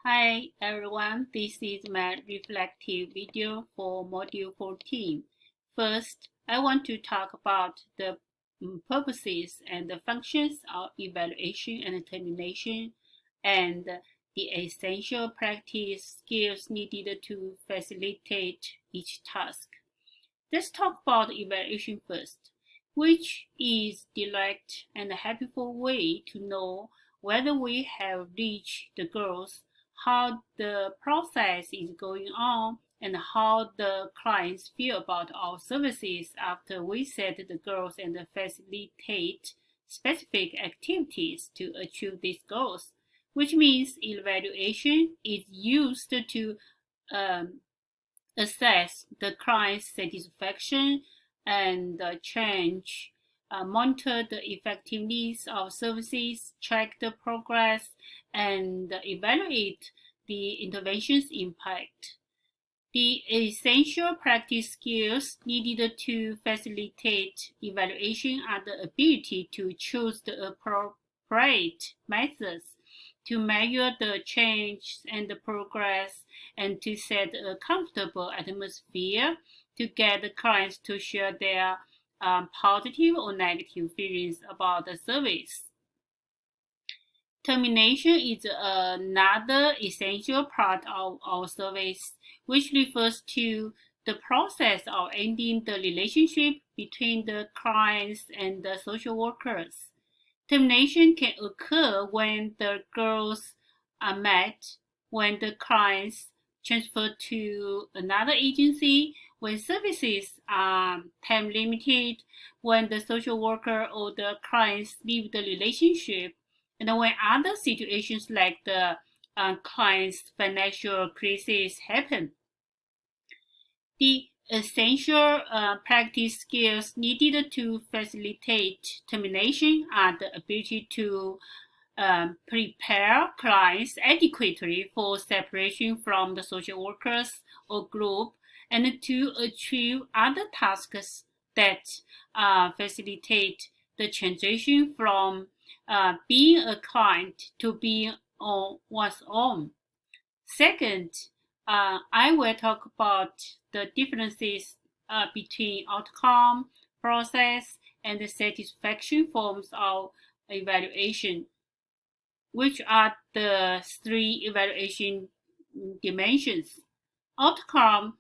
Hi everyone, this is my reflective video for Module 14. First, I want to talk about the purposes and the functions of evaluation and termination and the essential practice skills needed to facilitate each task. Let's talk about evaluation first, which is direct and helpful way to know whether we have reached the goals, how the process is going on, and how the clients feel about our services after we set the goals and facilitate specific activities to achieve these goals, which means evaluation is used to um, assess the client's satisfaction and change, monitor the effectiveness of services, track the progress, and evaluate the intervention's impact. The essential practice skills needed to facilitate evaluation are the ability to choose the appropriate methods to measure the change and the progress and to set a comfortable atmosphere to get the clients to share their positive or negative feelings about the service. Termination is another essential part of our service, which refers to the process of ending the relationship between the clients and the social workers. Termination can occur when the goals are met, when the clients transfer to another agency, when services are time limited, when the social worker or the clients leave the relationship, and when other situations like the client's financial crisis happen. The essential practice skills needed to facilitate termination are the ability to prepare clients adequately for separation from the social workers or group and to achieve other tasks that facilitate the transition from being a client to being on one's own. Second, I will talk about the differences between outcome, process, and the satisfaction forms of evaluation, which are the three evaluation dimensions. Outcome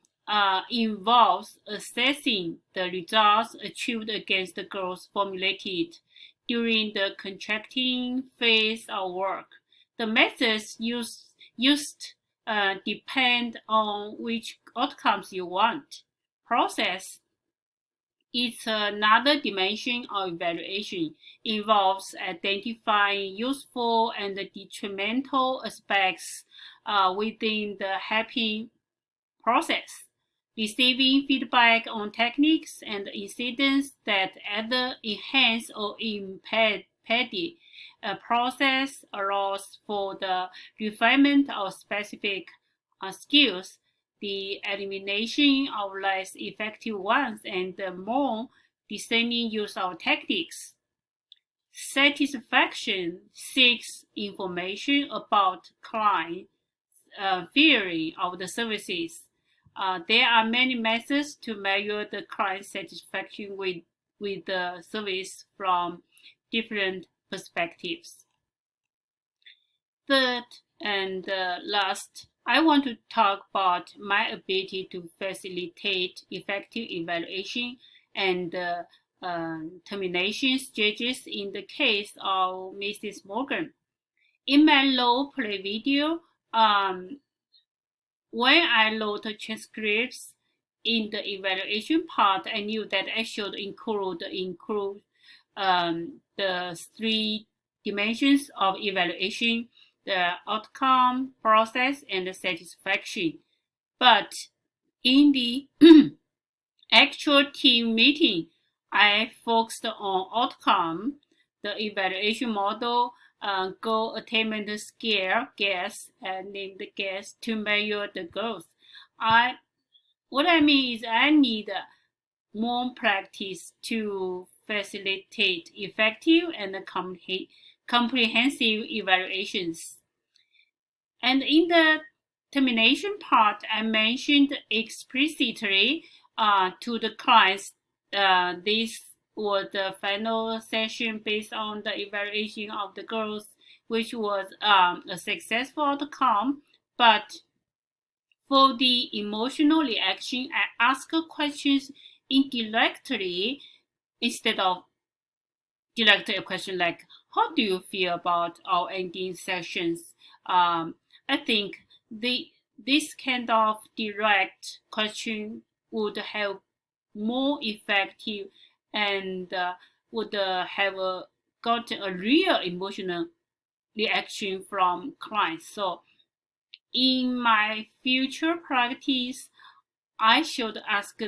involves assessing the results achieved against the goals formulated during the contracting phase of work. The methods used depend on which outcomes you want. Process is another dimension of evaluation. It involves identifying useful and detrimental aspects within the helping process, receiving feedback on techniques and incidents that either enhance or impede a process allows for the refinement of specific skills, the elimination of less effective ones, and the more discerning use of techniques. Satisfaction seeks information about client theory of the services. There are many methods to measure the client satisfaction with the service from different perspectives. Third and last, I want to talk about my ability to facilitate effective evaluation and termination stages in the case of Mrs. Morgan. In my role play video, when I wrote transcripts in the evaluation part, I knew that I should include the three dimensions of evaluation: the outcome, process, and the satisfaction. But in the actual team meeting, I focused on outcome, the evaluation model, goal attainment scale, gas, and name the gas to measure the goals. What I mean is I need more practice to facilitate effective and comprehensive evaluations. And in the termination part, I mentioned explicitly to the clients this was the final session based on the evaluation of the girls, which was a successful outcome. But for the emotional reaction, I ask questions indirectly instead of direct a question like, how do you feel about our ending sessions? I think this kind of direct question would have more effective and would have gotten a real emotional reaction from clients. So in my future practice, I should ask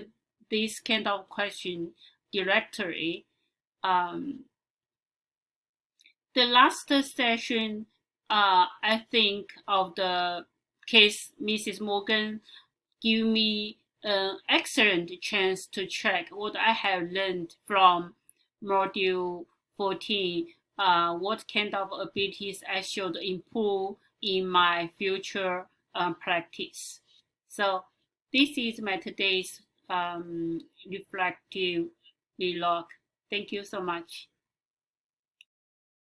this kind of question directly. Um, the last session, I think of the case Mrs. Morgan give me an excellent chance to check what I have learned from module 14, what kind of abilities I should improve in my future practice. So this is my today's reflective vlog. Thank you so much.